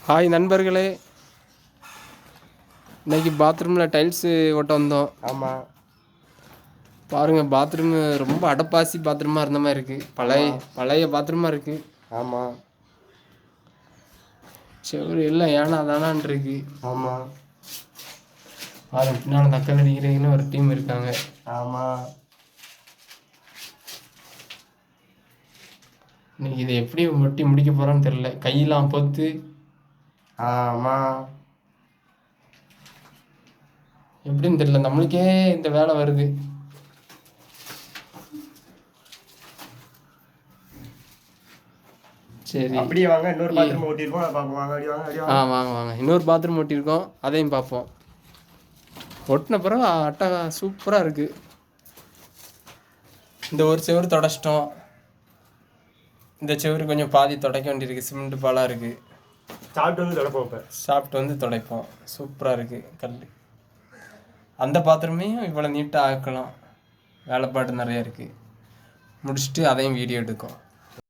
Hi நண்பர்களே, இன்னைக்கு பாத்ரூமில் டைல்ஸு ஓட்ட வந்தோம். ஆமாம், பாருங்கள், பாத்ரூமு ரொம்ப அடப்பாசி பாத்ரூமாக இருந்த மாதிரி இருக்குது. பழைய பாத்ரூமாக இருக்குது. ஆமாம், செவரு எல்லாம் ஏனா தானான் இருக்கு. ஆமாம், பாருங்க, பின்னால் தக்கல் அடிக்கிறீங்கன்னு ஒரு டீம் இருக்காங்க. ஆமாம். இன்னைக்கு இதை எப்படி ஒட்டி முடிக்க போகிறோன்னு தெரில. கையெல்லாம் பொத்து. ஆமாம், எப்படின்னு தெரியல, நம்மளுக்கே இந்த வேலை வருது. சரி, அப்படியே வாங்க, இன்னொரு பாத்ரூம் ஓட்டியிருக்கோம், வாங்க. வாங்க வாங்க, இன்னொரு பாத்ரூம் ஓட்டியிருக்கோம், அதையும் பார்ப்போம். ஒட்டின பிறகு அட்டகா சூப்பராக இருக்குது. இந்த ஒரு செவரு தொடச்சிட்டோம். இந்த செவரு கொஞ்சம் பாதி துடைக்க வேண்டியிருக்கு, சிமெண்ட் பாலாக இருக்குது. சாப்பிட்டு வந்து துடைப்போம். சூப்பராக இருக்குது கல். அந்த பாத்திரமையும் இவ்வளோ நீட்டாக ஆக்கலாம். வேலைப்பாடு நிறையா இருக்குது. முடிச்சுட்டு அதையும் வீடியோ எடுக்கும்.